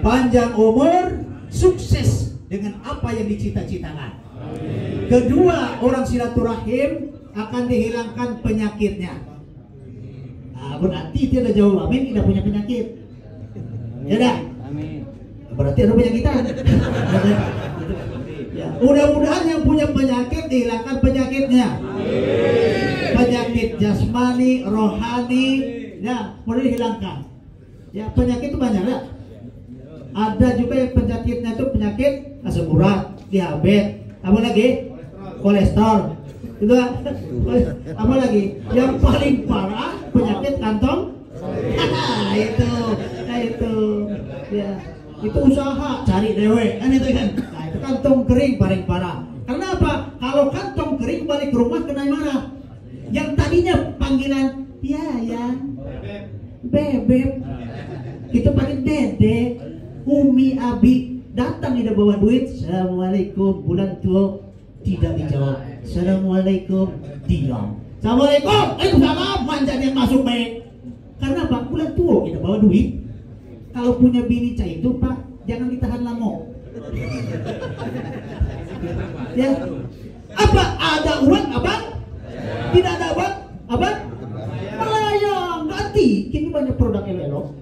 panjang umur, sukses dengan apa yang dicita-citakan. Kedua, orang silaturahim akan dihilangkan penyakitnya. Nah, berarti dia udah jauh amin, tidak punya penyakit. Ya dah. Berarti ada penyakitan. Ya, mudah-mudahan yang punya penyakit dihilangkan penyakitnya. Penyakit jasmani, rohani, ya, mulai dihilangkan. Ya, penyakit itu banyak ya. Ada juga yang penyakitnya itu penyakit asam urat, diabetes, apa lagi? Kolesterol. Itu apa lagi? Yang paling parah penyakit kantong. itu. Ya. Itu usaha cari dewe kan itu kan. Nah, itu kantong kering paling parah. Karena apa? Kalau kantong kering balik ke rumah kena marah. Yang tadinya panggilan ya bebek, kita panggil dede, umi, abi, datang tidak bawa duit. Assalamualaikum, bulan tua tidak dijawab. Assalamualaikum, diam. Assalamualaikum, waalaikumsalam, manjan yang masuk baik. Karena apa? Bulan tua tidak bawa duit. Kalau punya bini cah itu pak, jangan ditahan lama. Ya, apa ada uang abang? Tidak ada abang? Abang? Melayang, ganti. Kini banyak produk elok.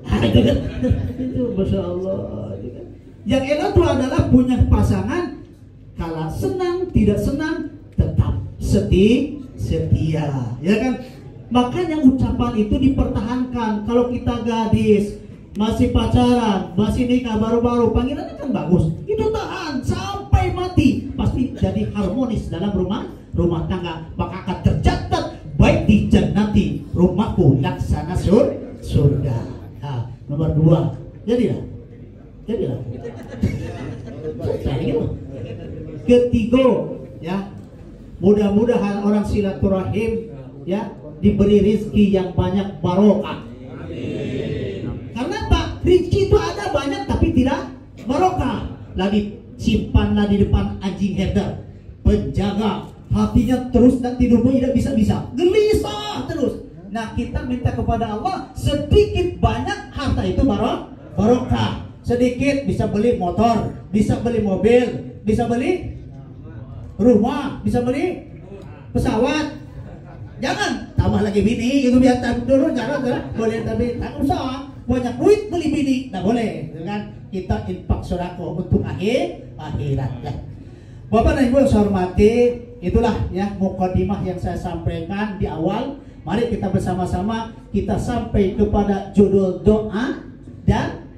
Itu masya Allah. Yang elok itu adalah punya pasangan. Kalau senang, tidak senang, tetap setia. Ya kan? Makanya ucapan itu dipertahankan. Kalau kita gadis, masih pacaran, masih nikah baru-baru, panggilannya kan bagus. Itu tahan sampai mati, pasti jadi harmonis dalam rumah tangga. Maka akan tercatat baik di jannati, rumahku laksana surga. Nah, nomor 2, jadilah. Ketiga, ya, mudah-mudahan orang silaturahim ya diberi rezeki yang banyak barokah. Karena Pak, rezeki itu ada banyak tapi tidak barokah. Lagi simpanlah di depan anjing herder, penjaga, hatinya terus dan tidurnya tidak bisa-bisa, gelisah terus. Nah, kita minta kepada Allah sedikit banyak harta itu barokah. Sedikit bisa beli motor, bisa beli mobil, bisa beli rumah, bisa beli pesawat. Jangan tambah lagi bini, itu biar dulu jangan boleh, tapi tak usah banyak duit beli bini, tak boleh, kan? Kita infak sedekah untuk akhirat. Ya. Bapak dan Ibu yang saya hormati, itulah ya mukadimah yang saya sampaikan di awal. Mari kita bersama-sama kita sampai kepada judul doa dan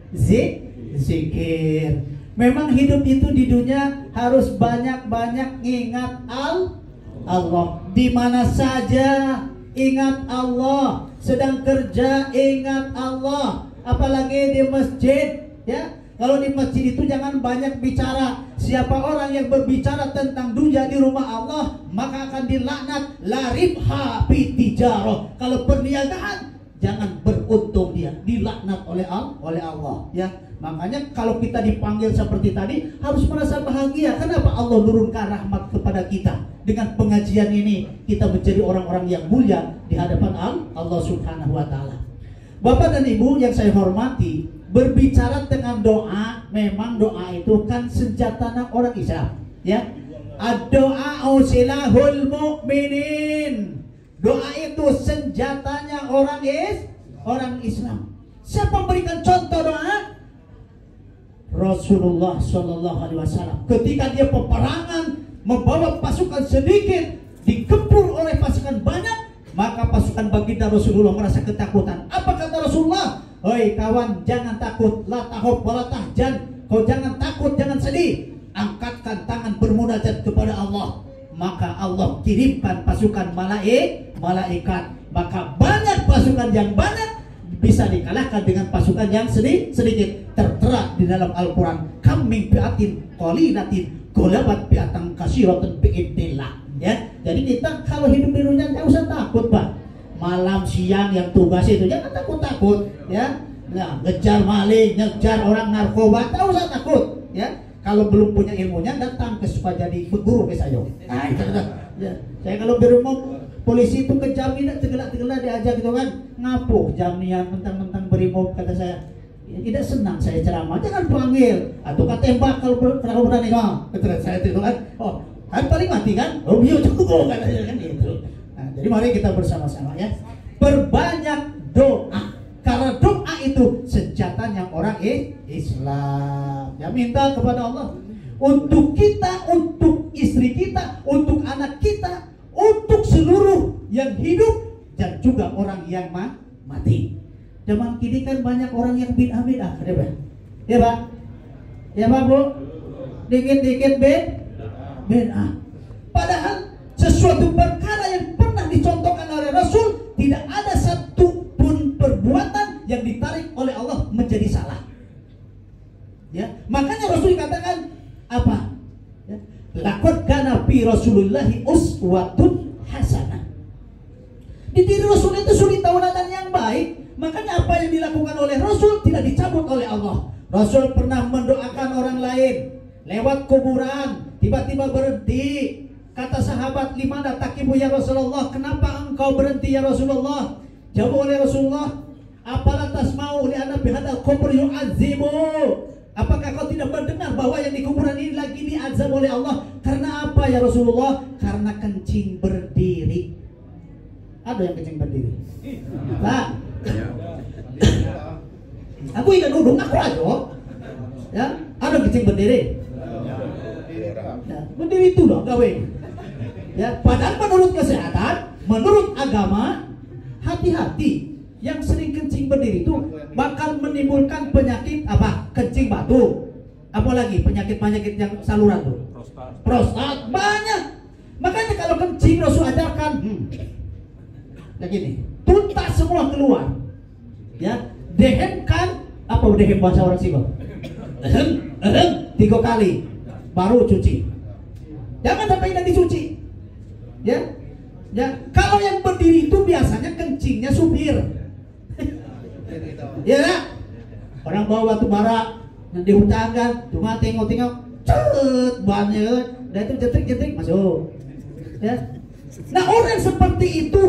zikir. Memang hidup itu di dunia harus banyak-banyak ingat Allah. Di mana saja ingat Allah, sedang kerja ingat Allah, apalagi di masjid ya. Kalau di masjid itu jangan banyak bicara. Siapa orang yang berbicara tentang dunia di rumah Allah, maka akan dilaknat. La ribha fi tijarah. Kalau perniagaan jangan beruntung dia, dilaknat oleh Allah ya. Makanya kalau kita dipanggil seperti tadi harus merasa bahagia. Kenapa? Allah turunkan rahmat kepada kita. Dengan pengajian ini kita menjadi orang-orang yang mulia di hadapan Allah Subhanahu wa taala. Bapak dan Ibu yang saya hormati, berbicara dengan doa, memang doa itu kan senjata orang Islam ya. Ad-doa silahul mu'minin. Doa itu senjatanya orang Islam. Siapa memberikan contoh doa? Rasulullah Shallallahu Alaihi Wasallam. Ketika dia peperangan membawa pasukan sedikit dikepung oleh pasukan banyak, maka pasukan baginda Rasulullah merasa ketakutan. Apa kata Rasulullah? Hei kawan, jangan takut, la tahub wala tahzan. Kau jangan takut, jangan sedih. Angkatkan tangan bermunajat kepada Allah. Maka Allah kirimkan pasukan malaikat. Maka banyak pasukan yang banyak bisa dikalahkan dengan pasukan yang sedikit. Tertera di dalam Al-Quran, kam min fi'atin qalilatin ghalabat fi'atan katsiratan bi'idznillah ya. Jadi kita kalau hidup di dunia enggak usah takut, Pak. Malam siang yang tugas itu jangan takut ya. Nah, ngejar maling, ngejar orang narkoba, enggak usah takut ya. Kalau belum punya ilmunya datang ke supaya jadi guru ke saya. Nah, itu ya. Saya kalau berumur polisi itu ke Jambi tegelak diajak gitu kan, ngapuk jaminan mentang-mentang berimob, kata saya. Ya, tidak senang saya ceramah, jangan panggil atau tembak kalau berani saya itu kan, oh kan paling mati kan, oh biar cukup kan gitu. Nah, jadi mari kita bersama-sama ya perbanyak doa, karena doa itu senjatanya orang Islam. Ya minta kepada Allah untuk kita, untuk istri kita, untuk anak kita, untuk seluruh yang hidup dan juga orang yang mati. Zaman kini kan banyak orang yang bid'ah, ya Pak? Ya Pak? Ya Pak Bu? Dikit-dikit bid'ah. Padahal sesuatu perkara yang pernah dicontohkan oleh Rasul, tidak ada satu pun perbuatan yang ditarik oleh Allah menjadi salah. Ya, makanya Rasul katakan apa? Ya, laqad kana fi Rasulillahi uswatun hasanah. Di diri Rasul itu suri tauladan yang baik. Makanya apa yang dilakukan oleh Rasul tidak dicabut oleh Allah. Rasul pernah mendoakan orang lain lewat kuburan, tiba-tiba berhenti. Kata sahabat, "Limana takibu ya Rasulullah? Kenapa engkau berhenti ya Rasulullah?" Jawab oleh Rasulullah, "Apalan tasma'u li anna bihadzal kubur yu'azzimu?" Apakah kau tidak mendengar bahwa yang di kuburan ini lagi diazab oleh Allah? Karena apa ya Rasulullah? Karena kencing berdiri. Ada yang kencing berdiri? Pak, aku ingat duduk, aku aja. Ya, ada kencing berdiri. Ya, berdiri itu dong, gawe. Ya, padahal menurut kesehatan, menurut agama, hati-hati. Yang sering kencing berdiri itu bakal menimbulkan penyakit apa? Kencing batu. Apalagi penyakit-penyakit yang saluran tuh. Prostat banyak. Makanya kalau kencing Rasul ajarkan, kayak gini, tuntas semua keluar. Ya, dehemkan apa dehem bahasa orang sih, Bang? 3 kali baru cuci. Jangan sampai tidak dicuci. Ya. Ya, kalau yang berdiri itu biasanya kencingnya supir. Ya, orang bawa batu bara yang dihutangkan, cuma tengok-tengok, banyak, dan itu jetrik-jetrik masuk. Ya. Nah, orang seperti itu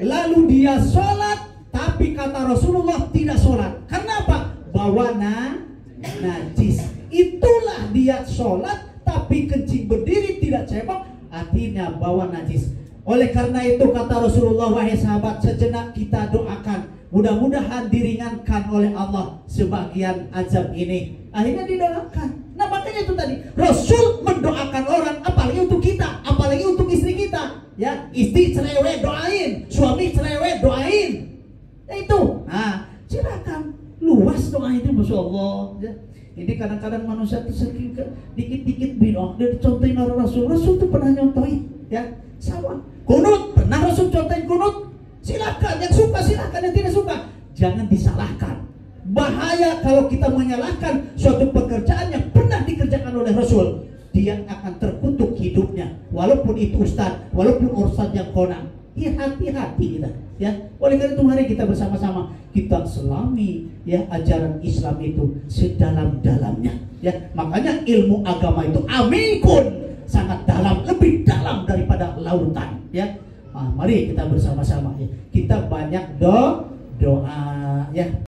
lalu dia sholat, tapi kata Rasulullah tidak sholat. Kenapa? Bawa najis. Itulah dia sholat, tapi kencing berdiri tidak cebok, artinya bawa najis. Oleh karena itu kata Rasulullah, wahai sahabat, sejenak kita doakan, mudah-mudahan diringankan oleh Allah sebagian azab ini. Akhirnya didoakan. Nah makanya itu tadi, Rasul mendoakan orang, apalagi untuk kita, apalagi untuk istri kita. Ya, istri cerewet doain, suami cerewet doain. Ya itu. Nah, silakan luas doa itu, Masya Allah. Ya. Ini kadang-kadang manusia itu saking dikit-dikit bilang, dia contohin orang Rasul. Rasul itu pernah nyontohin, ya sama. Kunut, pernah Rasul contohin kunut. Silakan, yang suka silakan, yang tidak suka jangan disalahkan. Bahaya kalau kita menyalahkan suatu pekerjaan yang pernah dikerjakan oleh Rasul. Dia akan terkutuk hidupnya, walaupun itu ustaz, walaupun ustaz yang konang. Ya, hati-hati kita. Ya, oleh karena itu mari kita bersama-sama kita selami ya ajaran Islam itu sedalam-dalamnya. Ya, makanya ilmu agama itu amikun, sangat dalam, lebih dalam daripada lautan. Ya, mari kita bersama-sama ya. Kita banyak doa ya.